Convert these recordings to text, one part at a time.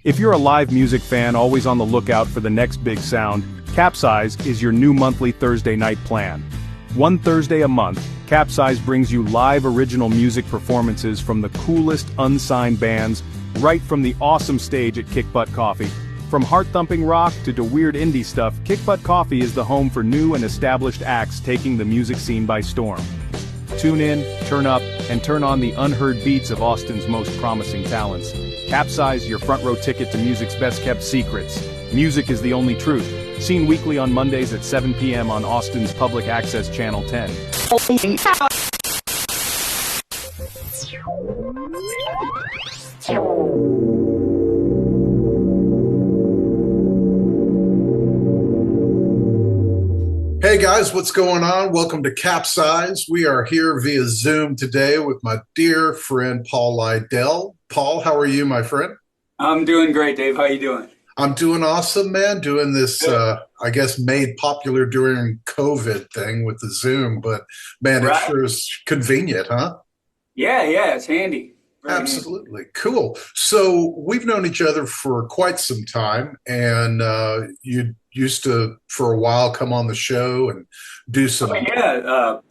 If you're a live music fan always on the lookout for the next big sound, CapZeyeZ is your new monthly Thursday night plan. One Thursday a month, CapZeyeZ brings you live original music performances from the coolest unsigned bands, right from the awesome stage at Kick Butt Coffee. From heart-thumping rock to weird indie stuff, Kick Butt Coffee is the home for new and established acts taking the music scene by storm. Tune in, turn up, and turn on the unheard beats of Austin's most promising talents. CapZeyeZ, your front row ticket to music's best-kept secrets. Music is the only truth. Seen weekly on Mondays at 7 p.m. on Austin's public access channel 10. Hey guys, what's going on? Welcome to CapZeyeZ. We are here via Zoom today with my dear friend Paul LIDEL. Paul, how are you, my friend? I'm doing great, Dave. How you doing? I'm doing awesome, man. Doing this, I guess, made popular during COVID thing with the Zoom, but man, It sure is convenient, huh? Yeah, it's handy. Very Absolutely. Handy. Cool. So we've known each other for quite some time, and you used to, for a while, come on the show and do some...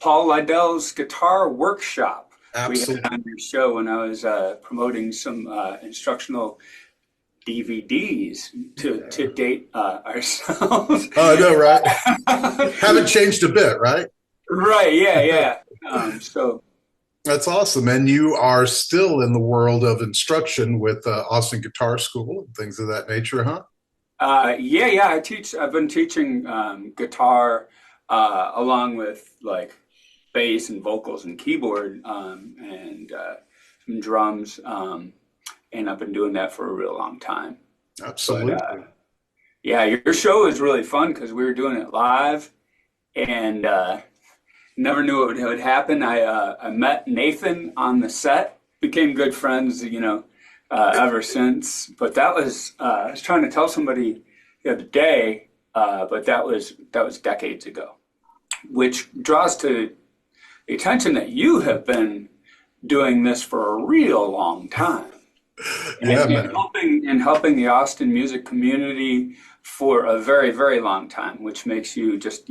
Paul LIDEL'S Guitar Workshop. Absolutely. We had on your show when I was promoting some instructional DVDs to date ourselves. Oh, I know, right? Haven't changed a bit, right? Right, yeah. So that's awesome. And you are still in the world of instruction with Austin Guitar School and things of that nature, huh? I teach. I've been teaching guitar along with like bass and vocals and keyboard and some drums. And I've been doing that for a real long time. Absolutely. But, your show is really fun because we were doing it live and never knew it would happen. I met Nathan on the set, became good friends, ever since. But that was, I was trying to tell somebody the other day, but that was decades ago, which draws to the attention that you have been doing this for a real long time. And helping the Austin music community for a very, very long time, which makes you just,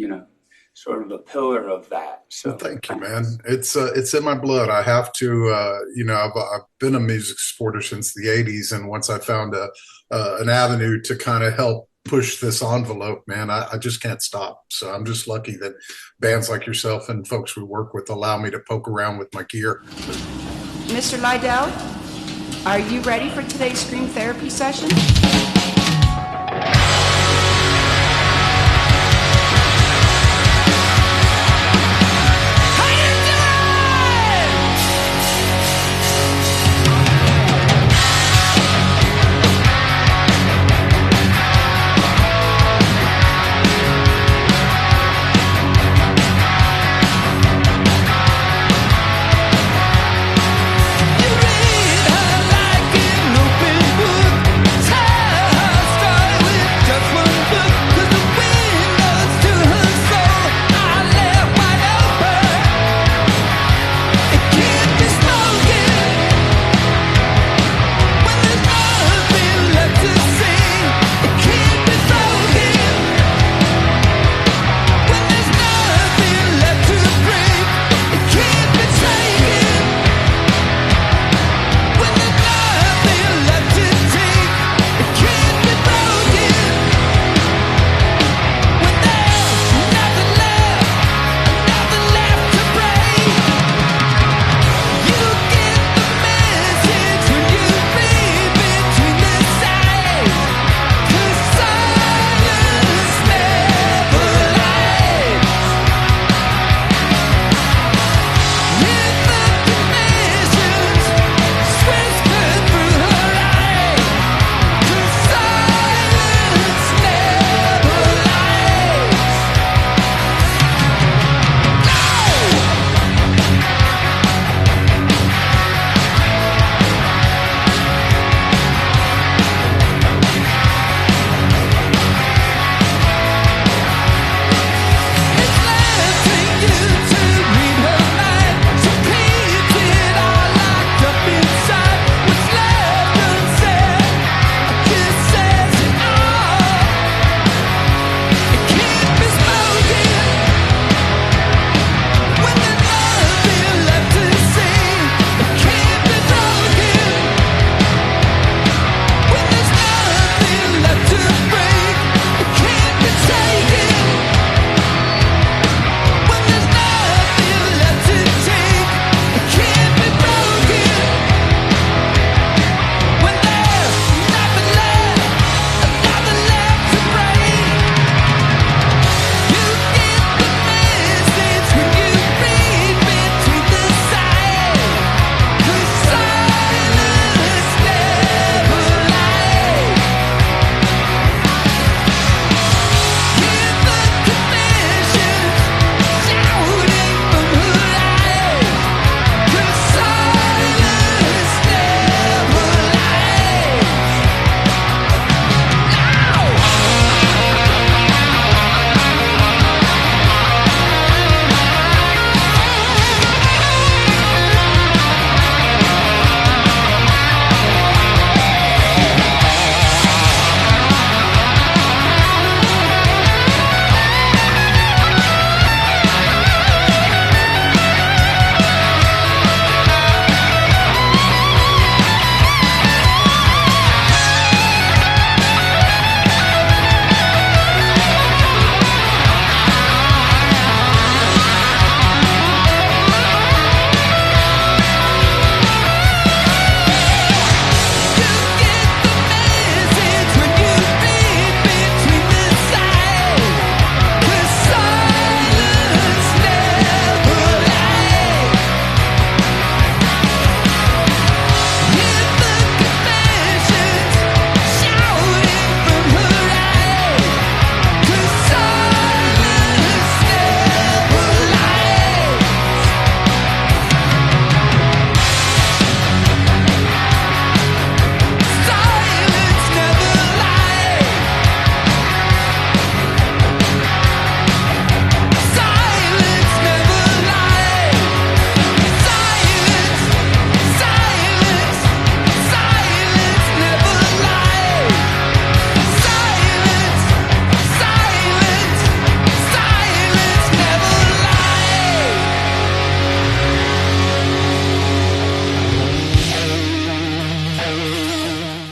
sort of a pillar of that. So well, thank you, man. It's in my blood. I have to, I've been a music supporter since the 80s. And once I found an avenue to kind of help push this envelope, man, I just can't stop. So I'm just lucky that bands like yourself and folks we work with allow me to poke around with my gear. Mr. LIDEL, are you ready for today's scream therapy session? You read her like an open book. Tell her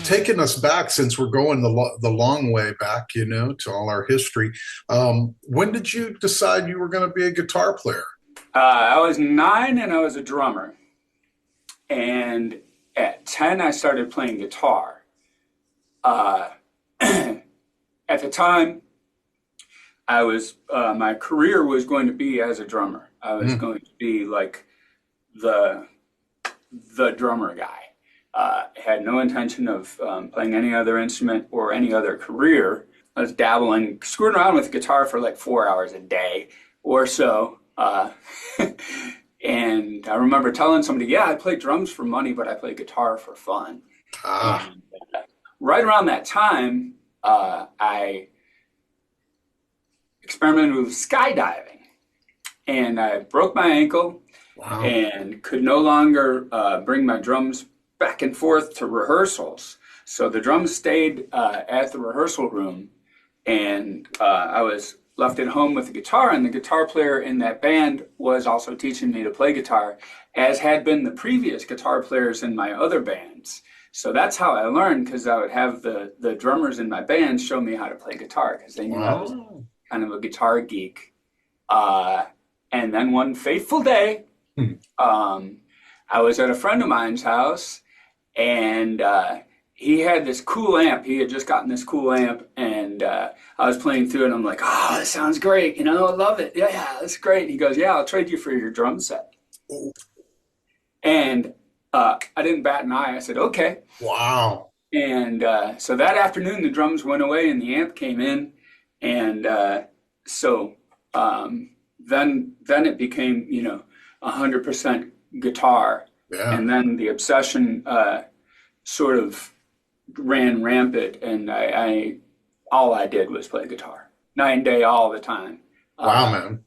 taking us back, since we're going the long way back, you know, to all our history. When did you decide you were going to be a guitar player? I was 9 and I was a drummer. And at 10, I started playing guitar. At the time, I was my career was going to be as a drummer. I was going to be like the drummer guy. Had no intention of playing any other instrument or any other career. I was dabbling, screwing around with guitar for like 4 hours a day or so. And I remember telling somebody, yeah, I play drums for money, but I play guitar for fun. And, right around that time, I experimented with skydiving. And I broke my ankle and could no longer bring my drums back and forth to rehearsals. So the drums stayed at the rehearsal room, and I was left at home with the guitar, and the guitar player in that band was also teaching me to play guitar, as had been the previous guitar players in my other bands. So that's how I learned, because I would have the drummers in my band show me how to play guitar, because they knew I was kind of a guitar geek. And then one fateful day, I was at a friend of mine's house, and he had this cool amp. He had just gotten this cool amp, and I was playing through it, and I'm like, oh, this sounds great. You know, I love it. Yeah, that's great. And he goes, yeah, I'll trade you for your drum set. And I didn't bat an eye. I said, okay. Wow. And so that afternoon, the drums went away, and the amp came in. And so then it became, 100% guitar. Yeah. And then the obsession sort of ran rampant, and I all I did was play guitar, night and day, all the time. Wow, man.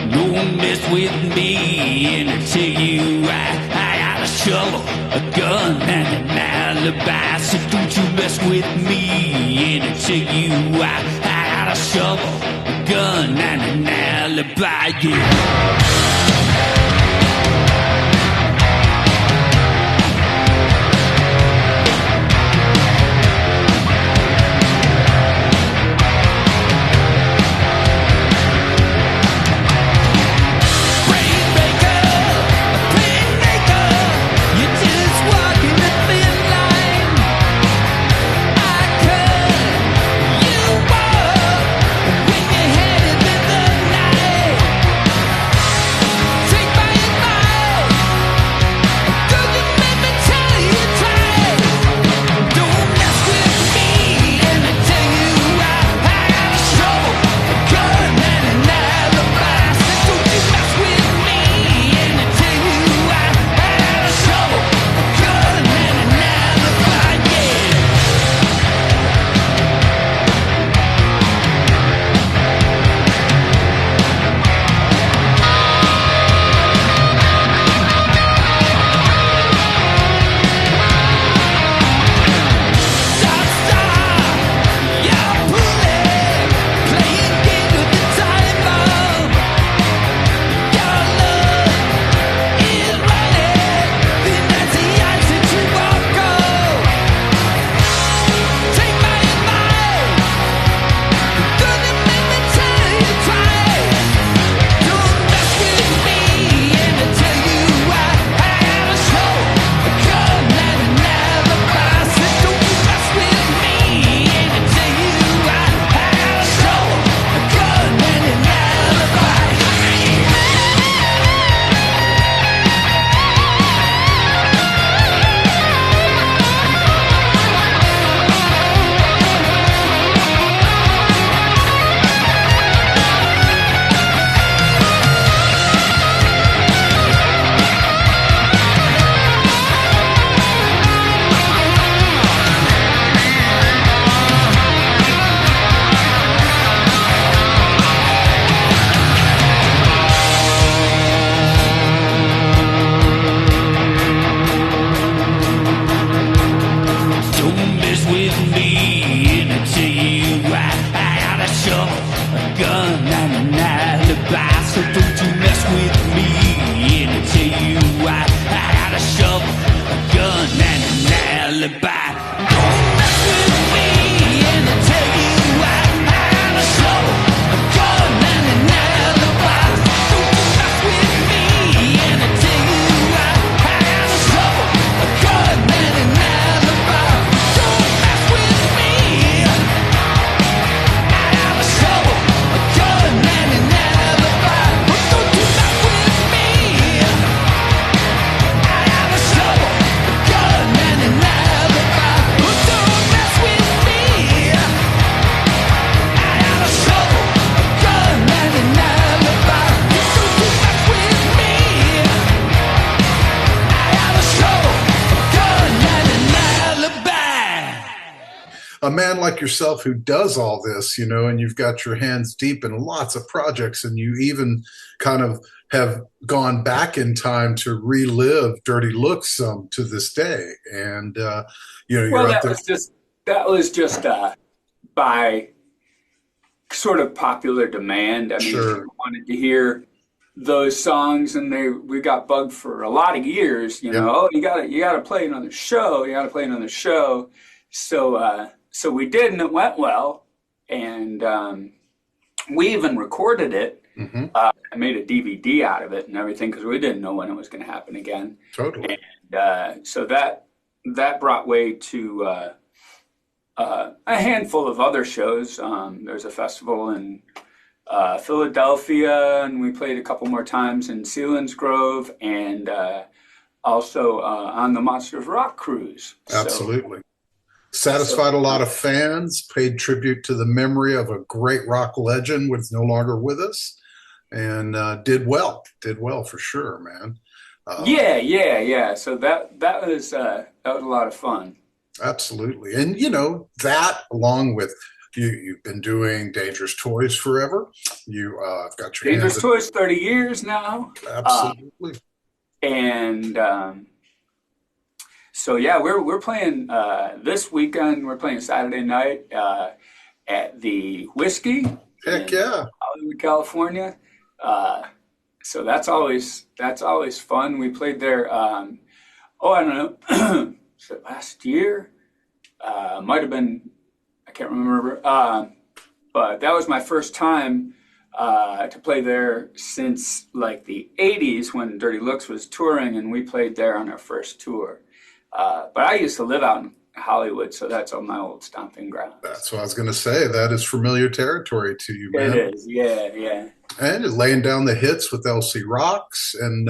Don't mess with me and I tell you I got a shovel, a gun, and an alibi. So don't you mess with me and I tell you I got a shovel, a gun, and an alibi. Yeah. so don't you mess with me. And I tell you why, I had a shovel, a gun, and an alibi. Don't mess with me. And I tell you why, I had a shovel, a gun, and an alibi. Don't you mess with me. And I tell you why, I had a shovel, a gun, and an alibi. Don't mess with me. I have a shovel, a gun, and an alibi. Don't you mess with me. I have a shovel, a gun, and an alibi. Don't mess with me. I have a shovel, a gun, and an alibi. Don't you mess with me. I have a shovel, a gun, and an alibi. A man like yourself who does all this, and you've got your hands deep in lots of projects, and you even kind of have gone back in time to relive Dirty Looks some to this day. And, you're Well, out that there. was just by sort of popular demand. I mean, Sure. people wanted to hear those songs, and we got bugged for a lot of years. Yep. Oh, you gotta play another show. You gotta play another show. So we did, and it went well. And we even recorded it. Mm-hmm. I made a DVD out of it and everything because we didn't know when it was going to happen again. Totally. And so that brought way to a handful of other shows. There's a festival in Philadelphia, and we played a couple more times in Selinsgrove, and also on the Monsters Rock cruise. Absolutely. Satisfied a lot of fans, paid tribute to the memory of a great rock legend who's no longer with us, and did well for sure, man. Yeah. So that was a lot of fun. Absolutely. And that, along with you've been doing Dangerous Toys forever. I've got your Dangerous hands Toys 30 years now. Absolutely. And so yeah, we're playing this weekend. We're playing Saturday night at the Whiskey Heck in yeah. Hollywood, California. So that's always fun. We played there. I don't know. Was it last year? Might have been. I can't remember. But that was my first time to play there since like the 80s when Dirty Looks was touring, and we played there on our first tour. But I used to live out in Hollywood, so that's on my old stomping ground. That's what I was going to say. That is familiar territory to you, man. It is, yeah. And you're laying down the hits with LC Rocks, and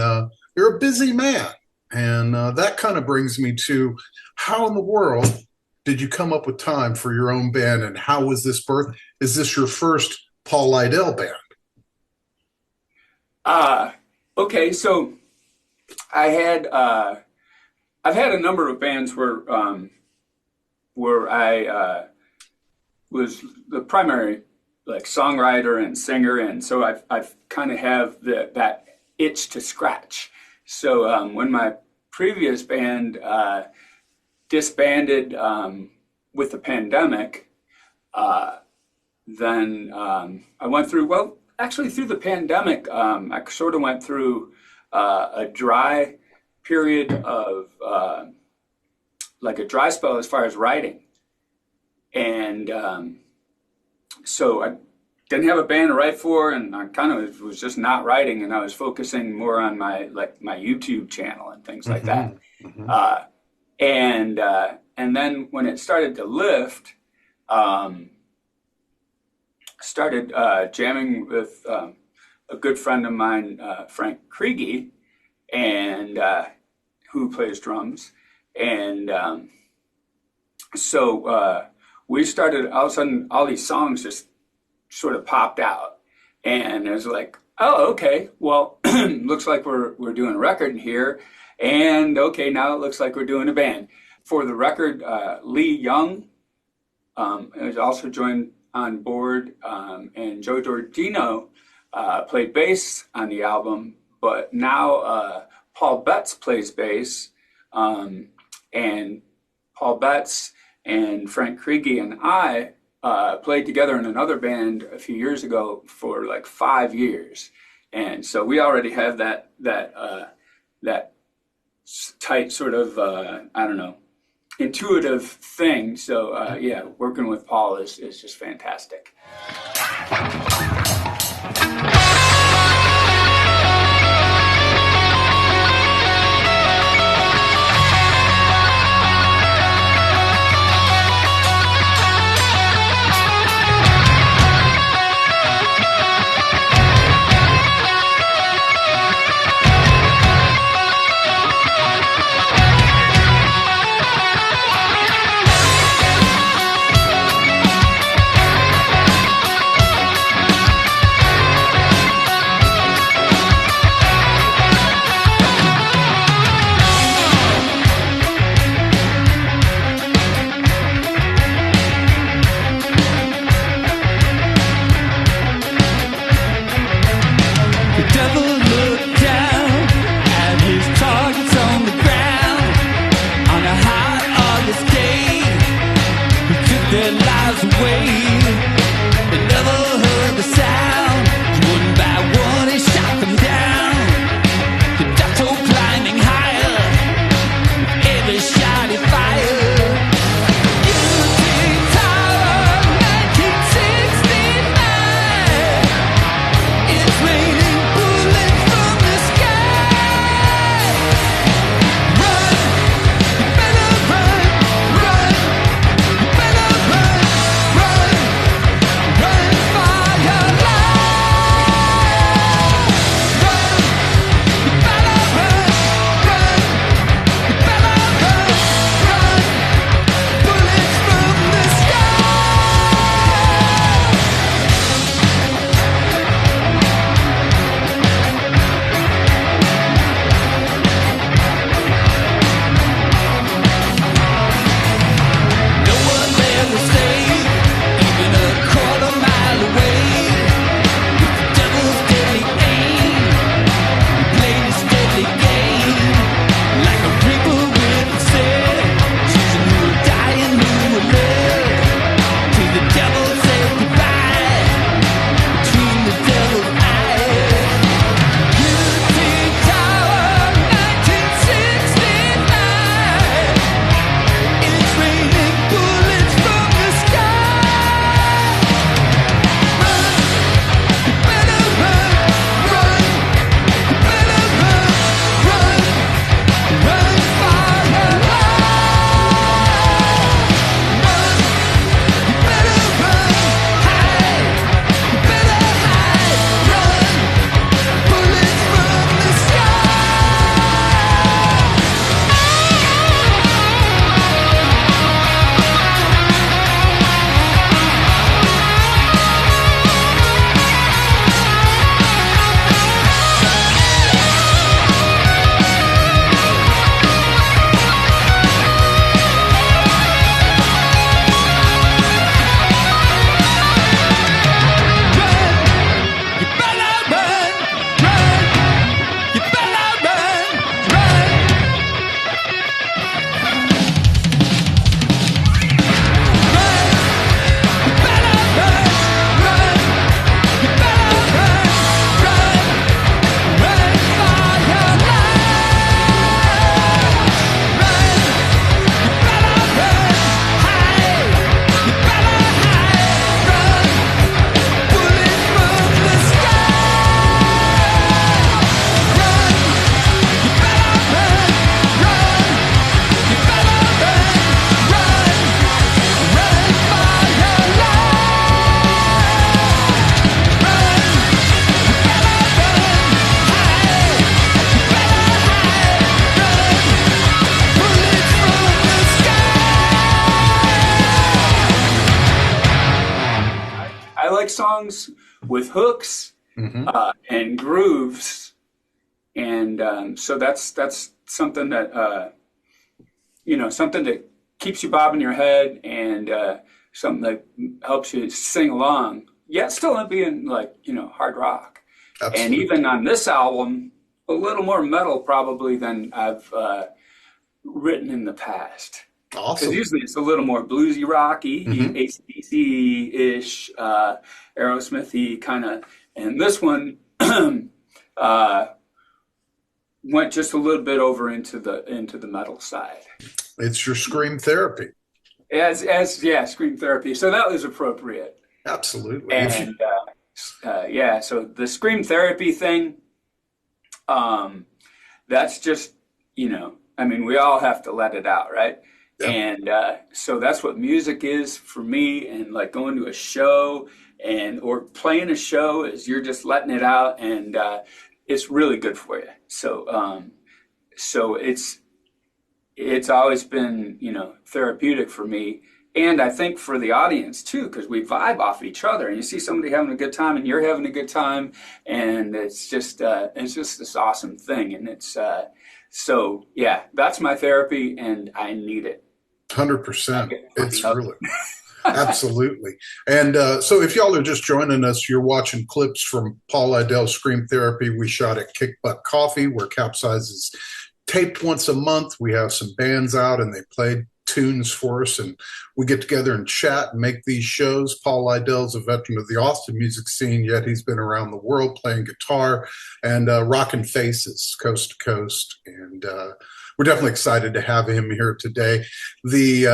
you're a busy man. And that kind of brings me to how in the world did you come up with time for your own band, and how was this birth? Is this your first Paul Lidell band? Okay, so I've had a number of bands where I was the primary like songwriter and singer, and so I've kind of have that itch to scratch. So when my previous band disbanded with the pandemic, then I went through through the pandemic, I sort of went through a dry period of like a dry spell as far as writing. And so I didn't have a band to write for, and I kind of was just not writing, and I was focusing more on my YouTube channel and things like that. Mm-hmm. And then when it started to lift, started jamming with a good friend of mine, Frank Kriege, and who plays drums. And so we started, all of a sudden, all these songs just sort of popped out. And it was like, oh, okay, well, looks like we're doing a record here. And okay, now it looks like we're doing a band. For the record, Lee Young was also joined on board, and Joe Giordino played bass on the album, but now Paul Betts plays bass, and Paul Betts and Frank Kriege and I played together in another band a few years ago for like 5 years. And so we already have that tight sort of, I don't know, intuitive thing. So yeah, working with Paul is just fantastic. Songs with hooks and grooves, and so that's something that something that keeps you bobbing your head, and something that helps you sing along, yet still not being like hard rock. Absolutely. And even on this album, a little more metal probably than I've written in the past. Awesome. Because usually it's a little more bluesy, rocky, AC/DC-ish, Aerosmithy kind of. And this one, went just a little bit over into the metal side. It's your scream therapy. As scream therapy. So that was appropriate. Absolutely. And so the scream therapy thing, that's just, I mean, we all have to let it out, right? Yep. And so that's what music is for me. And like going to a show or playing a show is you're just letting it out, and it's really good for you. So so it's always been, therapeutic for me. And I think for the audience too, because we vibe off each other, and you see somebody having a good time and you're having a good time, and it's just this awesome thing. And it's so yeah, that's my therapy, and I need it. 100%. It's really absolutely. And so if y'all are just joining us, you're watching clips from Paul Lidell's Scream Therapy we shot at Kick Butt Coffee, where CapZeyeZ is taped once a month. We have some bands out and they played tunes for us, and we get together and chat and make these shows. Paul Lidell's a veteran of the Austin music scene, yet he's been around the world playing guitar and rocking faces coast to coast. And we're definitely excited to have him here today. The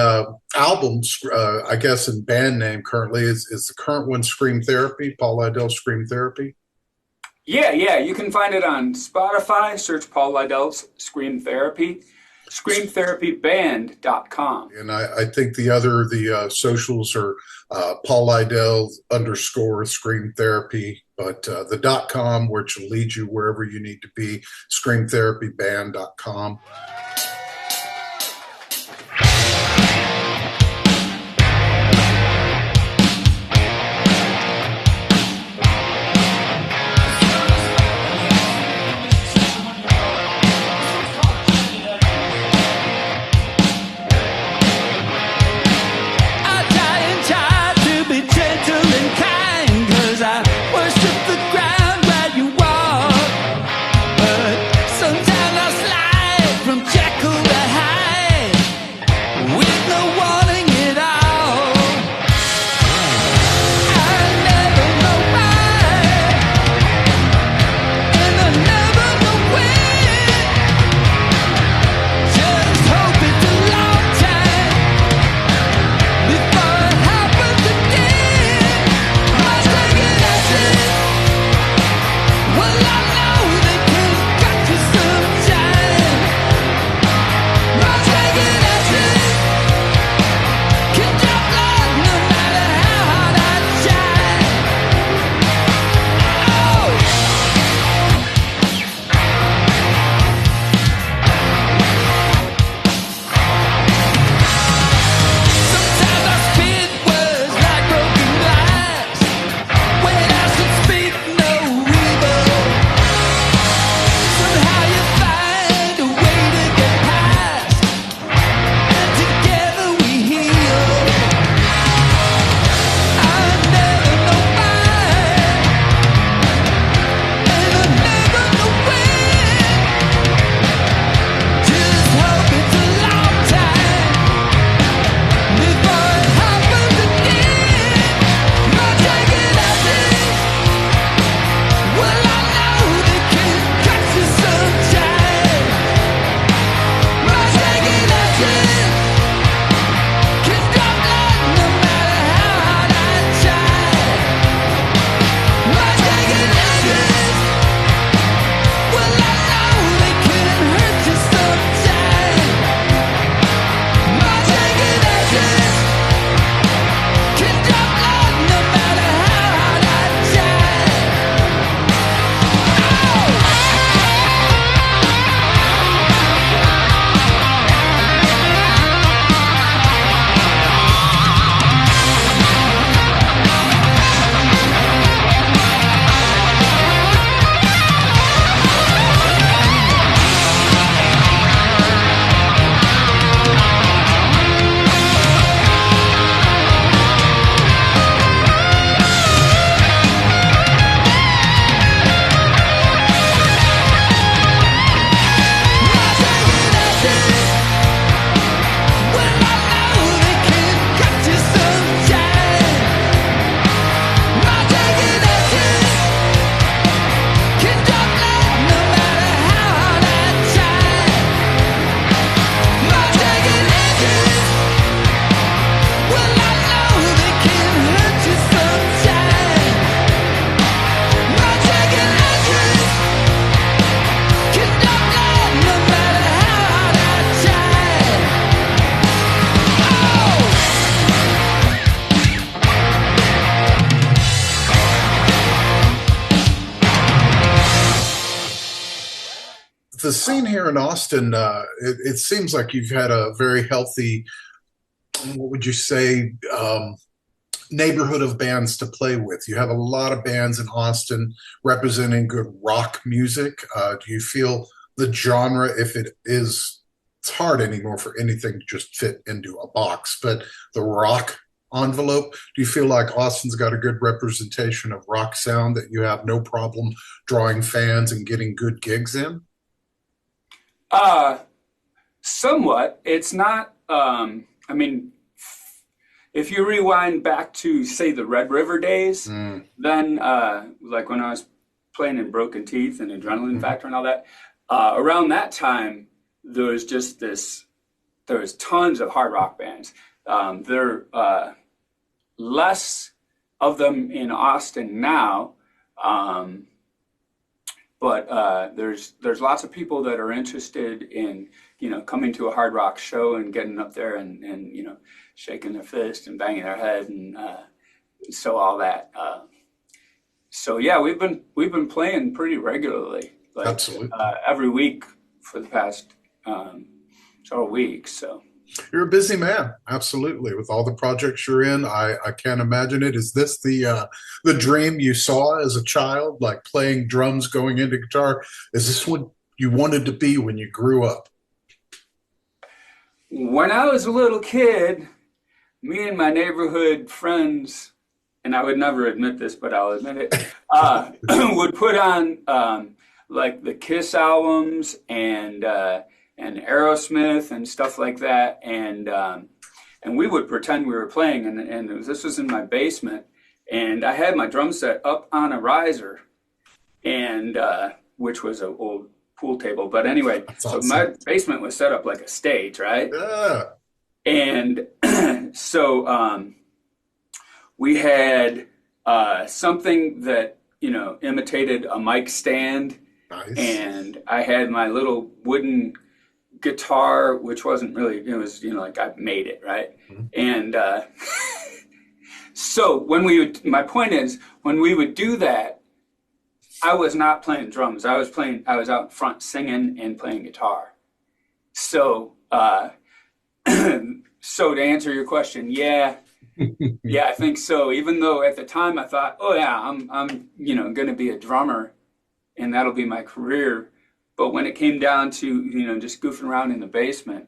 album's, I guess, in band name currently is the current one Scream Therapy, Paul Lidell's Scream Therapy. Yeah. You can find it on Spotify. Search Paul Lidell's Scream Therapy. ScreamTherapyBand.com. And I think the socials are Paul Lidell _ Scream Therapy, but the .com, which will lead you wherever you need to be, ScreamTherapyBand.com. Sometimes I slide from Jack the scene here in Austin, it seems like you've had a very healthy, what would you say, neighborhood of bands to play with. You have a lot of bands in Austin representing good rock music. Do you feel the genre, if it is, it's hard anymore for anything to just fit into a box, but the rock envelope, do you feel like Austin's got a good representation of rock sound that you have no problem drawing fans and getting good gigs in? Somewhat. It's not, I mean, if you rewind back to, say, the Red River days, then, like when I was playing in Broken Teeth and Adrenaline Factor and all that, around that time, there was tons of hard rock bands. There are less of them in Austin now, but there's lots of people that are interested in, coming to a hard rock show and getting up there and shaking their fist and banging their head and so all that. So yeah, we've been playing pretty regularly, like Absolutely. Every week for the past several weeks. So you're a busy man, absolutely, with all the projects you're in. I can't imagine it. Is this the dream you saw as a child, like playing drums, going into guitar? Is this what you wanted to be when you grew up? When I was a little kid, me and my neighborhood friends, and I would never admit this, but I'll admit it, would put on like the Kiss albums and Aerosmith and stuff like that, and we would pretend we were playing, and this was in my basement, and I had my drum set up on a riser, and which was an old pool table, but anyway, so my basement was set up like a stage, right? Yeah. And so we had something that imitated a mic stand. Nice. And I had my little wooden guitar, which wasn't really, it was, like I made it, right? And so my point is, when we would do that, I was not playing drums. I was out front singing and playing guitar. So, so to answer your question, yeah, I think so. Even though at the time I thought, oh yeah, I'm going to be a drummer, and that'll be my career. But when it came down to, just goofing around in the basement,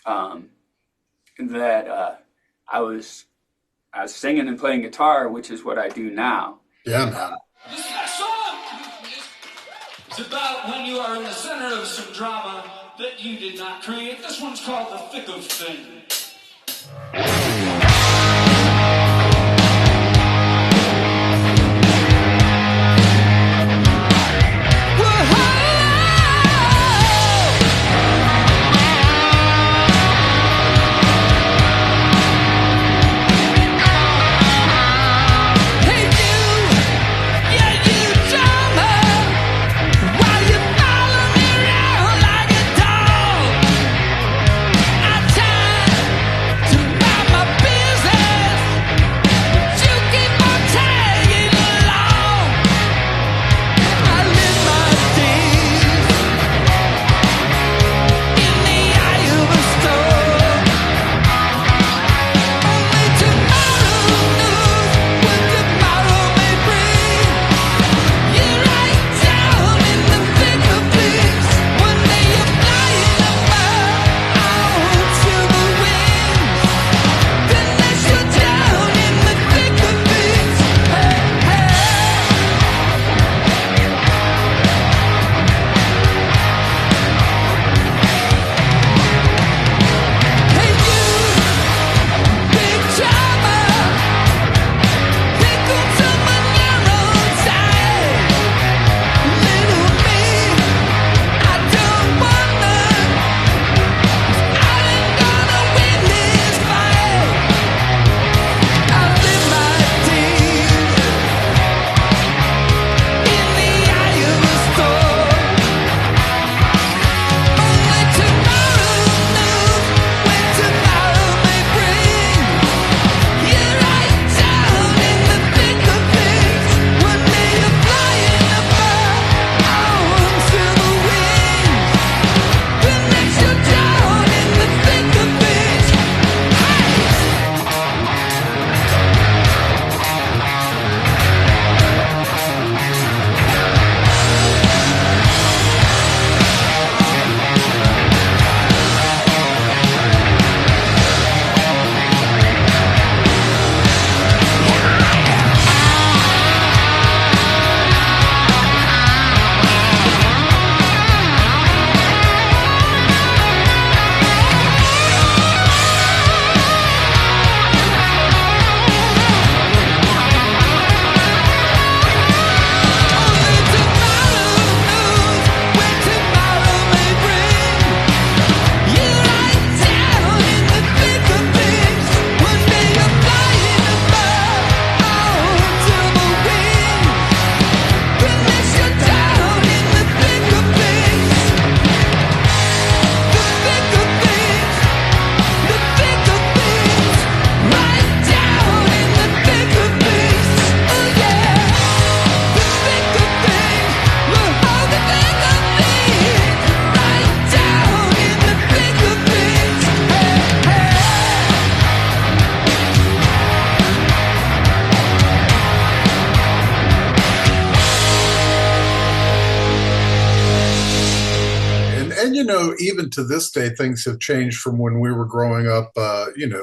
that I was singing and playing guitar, which is what I do now. Yeah, man. This next song is about when you are in the center of some drama that you did not create. This one's called The Thick of Things. My and even to this day, things have changed from when we were growing up,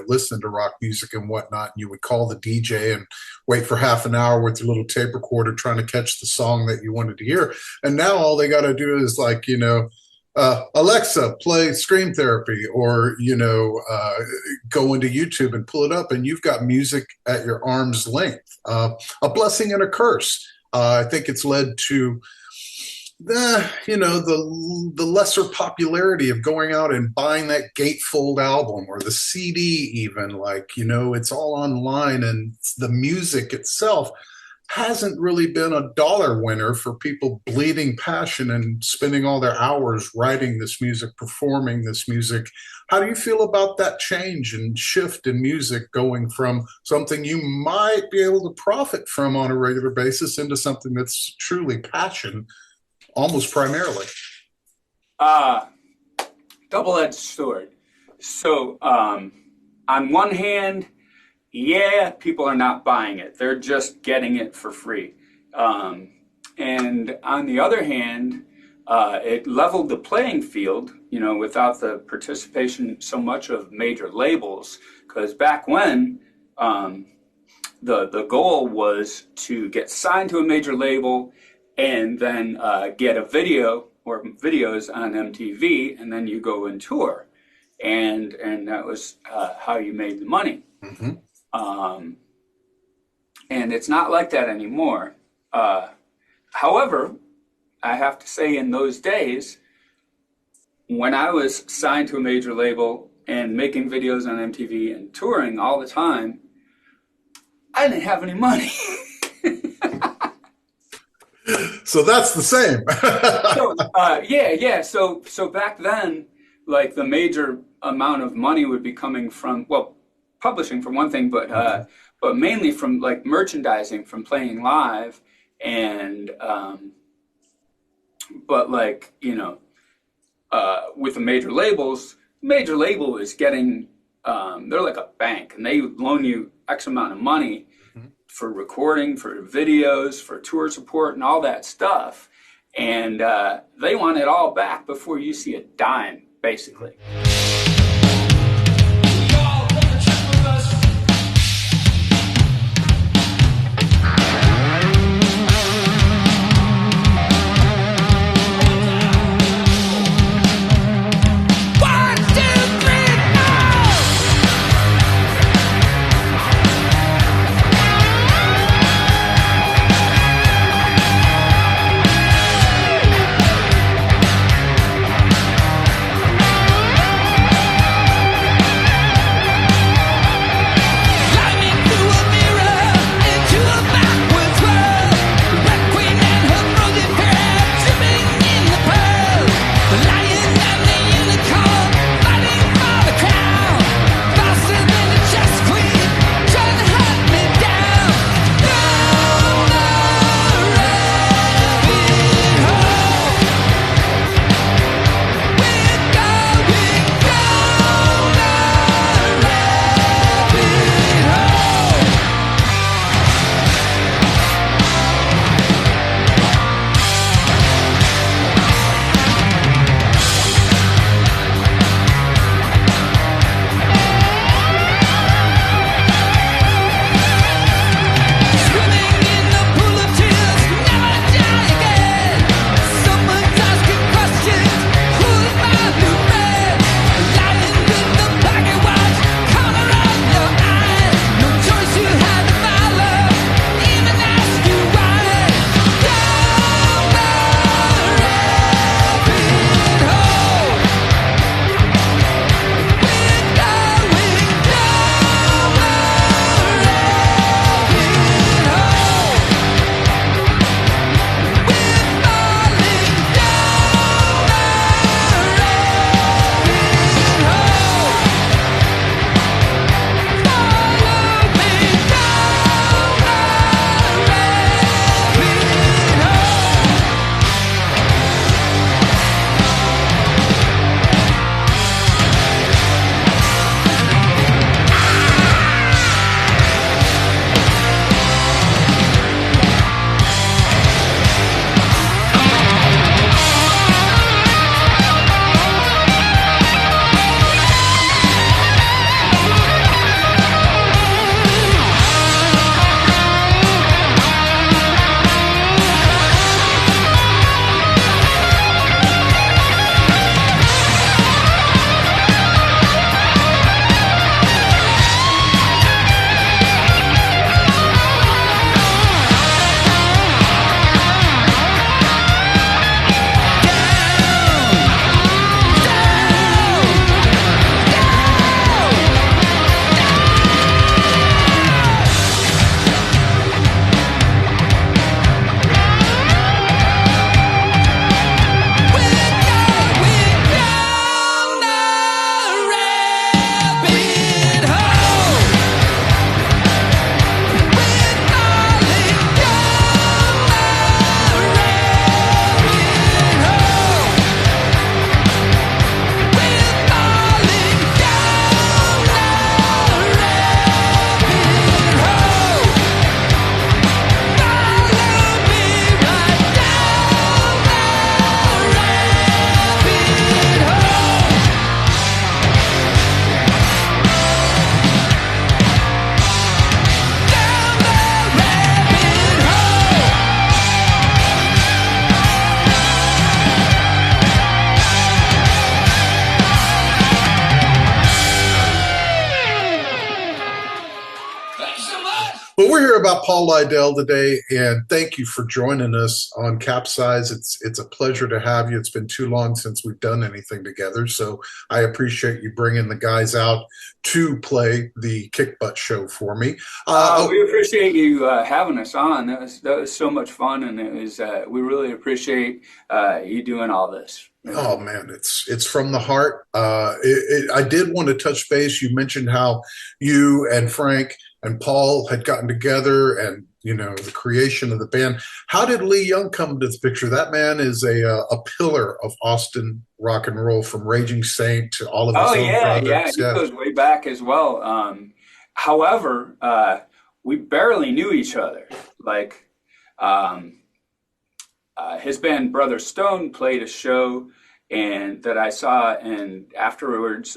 listening to rock music and whatnot. And you would call the DJ and wait for half an hour with your little tape recorder trying to catch the song that you wanted to hear. And now all they got to do is Alexa, play Scream Therapy, or, go into YouTube and pull it up, and you've got music at your arm's length. A blessing and a curse. I think it's led to the lesser popularity of going out and buying that gatefold album or the CD even, it's all online, and the music itself hasn't really been a dollar winner for people bleeding passion and spending all their hours writing this music, performing this music. How do you feel about that change and shift in music going from something you might be able to profit from on a regular basis into something that's truly passion, almost primarily? Double-edged sword. So on one hand, yeah, people are not buying it. They're just getting it for free. And on the other hand, it leveled the playing field, without the participation so much of major labels. Because back when, the goal was to get signed to a major label and then get a video or videos on MTV, and then you go and tour. And that was how you made the money. Mm-hmm. And it's not like that anymore. However, I have to say, in those days, when I was signed to a major label and making videos on MTV and touring all the time, I didn't have any money. So that's the same. So back then, the major amount of money would be coming from, publishing for one thing, but mainly from merchandising, from playing live, and with the major label is getting, they're like a bank, and they loan you X amount of money for recording, for videos, for tour support, and all that stuff, and they want it all back before you see a dime, basically. we're here about Paul Lidell today, and thank you for joining us on CapZeyeZ. It's a pleasure to have you. It's been too long since we've done anything together, so I appreciate you bringing the guys out to play the Kick Butt show for me. We appreciate you having us on. That was so much fun, and it was we really appreciate you doing all this. Oh man, it's from the heart. I did want to touch base. You mentioned how you and Frank and Paul had gotten together, and the creation of the band. How did Lee Young come into the picture? That man is a pillar of Austin rock and roll, from Raging Saint to all of his own projects. He goes way back as well. However, we barely knew each other. Like, his band Brother Stone played a show, and that I saw, and afterwards,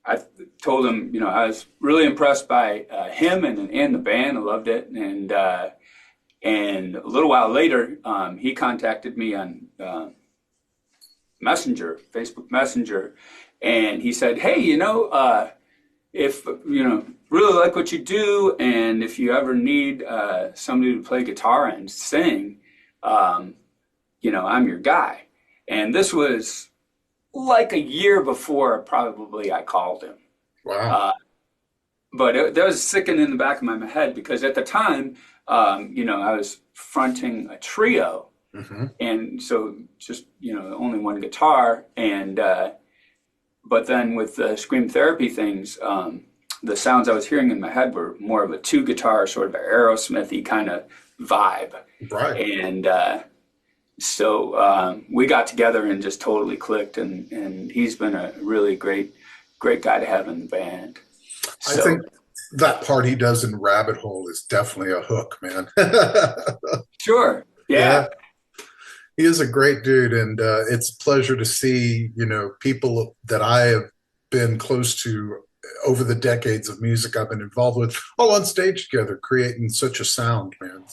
I told him, I was really impressed by him and the band. I loved it, and a little while later, he contacted me on Messenger, Facebook Messenger, and he said, "Hey, if really like what you do, and if you ever need somebody to play guitar and sing, I'm your guy." And this was like a year before probably I called him. Wow. But that was sicking in the back of my head, because at the time, I was fronting a trio. Mm-hmm. And so just, only one guitar. And, but then with the Scream Therapy things, the sounds I was hearing in my head were more of a two guitar, sort of an Aerosmithy kind of vibe. Right. And, so we got together and just totally clicked, and he's been a really great guy to have in the band. I think that part he does in Rabbit Hole is definitely a hook, man. Sure. Yeah. He is a great dude, and it's a pleasure to see, people that I have been close to over the decades of music I've been involved with, all on stage together, creating such a sound, man.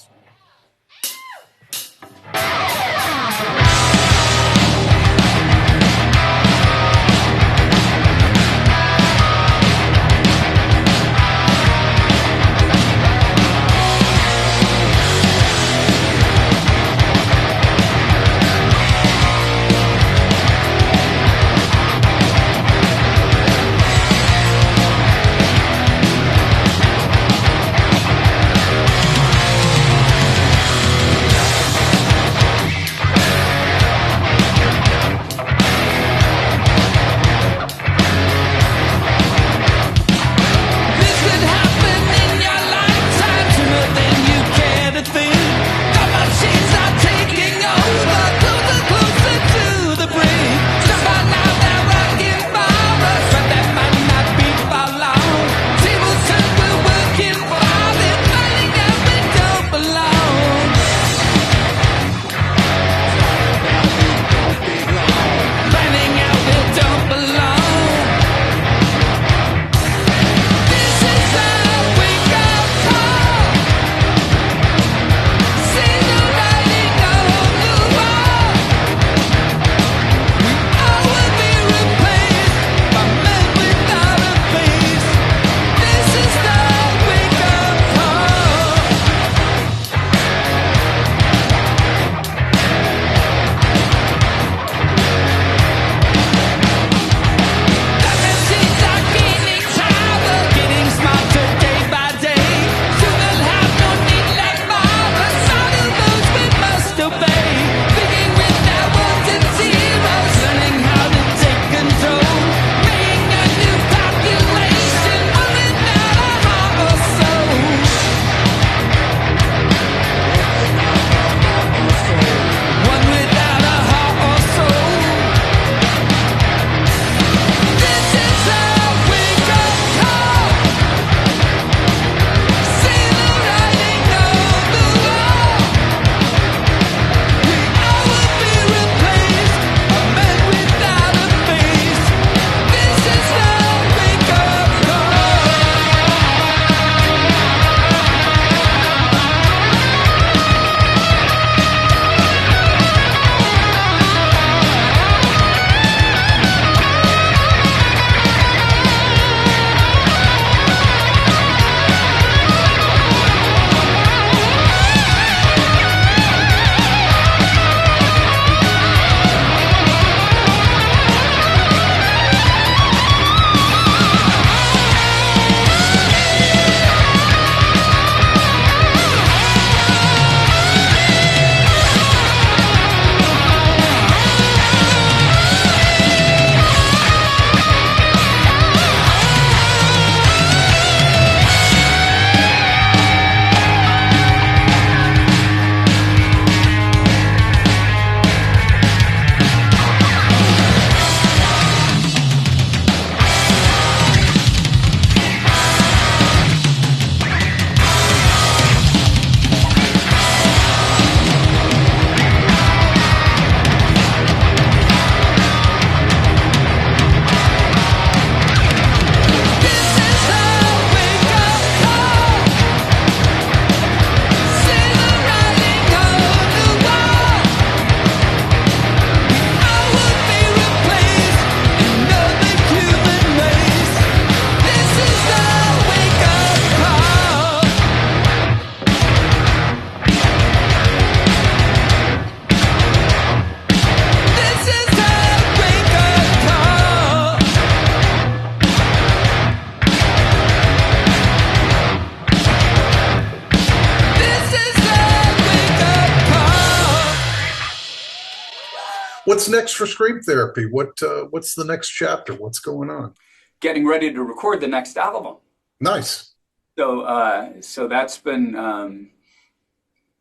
What's next for Scream Therapy? What's the next chapter? What's going on? Getting ready to record the next album. Nice. So that's been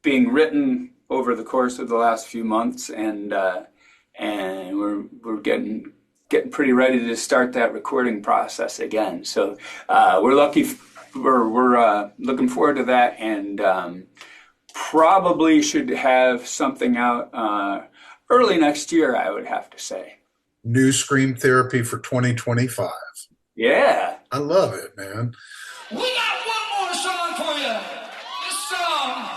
being written over the course of the last few months, and we're getting pretty ready to start that recording process again. So we're looking forward to that, and probably should have something out early next year, I would have to say. New Scream Therapy for 2025. Yeah. I love it, man. We got one more song for you. This song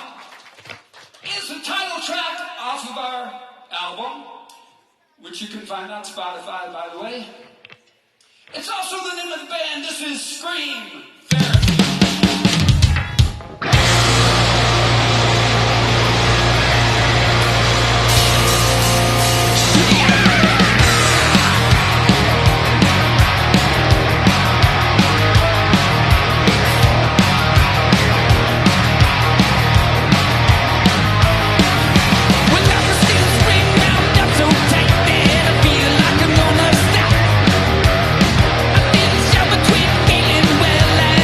is the title track off of our album, which you can find on Spotify, by the way. It's also the name of the band. This is Scream Therapy. Between feeling well and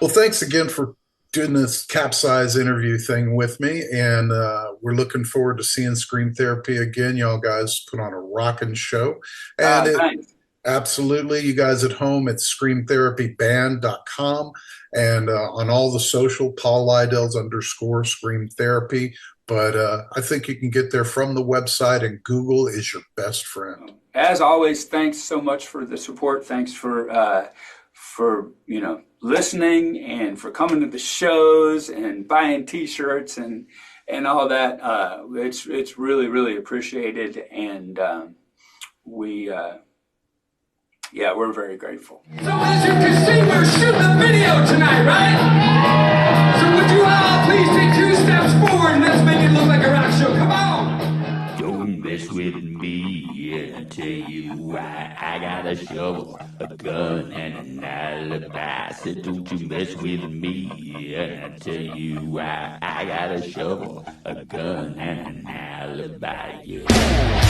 Well, thanks again for doing this CapZeyeZ interview thing with me, and we're looking forward to seeing Scream Therapy again. Y'all guys put on a rocking show, and Thanks. absolutely, you guys at home, it's screamtherapyband.com, and on all the social, Paul LIDEL'S _ Scream Therapy. But I think you can get there from the website, and Google is your best friend. As always, thanks so much for the support. Thanks for listening and for coming to the shows and buying T-shirts and all that. It's really, really appreciated, and we're very grateful. So as you can see, we're shooting a video tonight, right? So would you all please take 2 steps forward and let's make it look like a rock show. Come on! Don't mess with me, I tell you why. I got a shovel, a gun, and an alibi. So don't you mess with me, I tell you why. I got a shovel, a gun, and an alibi, yeah.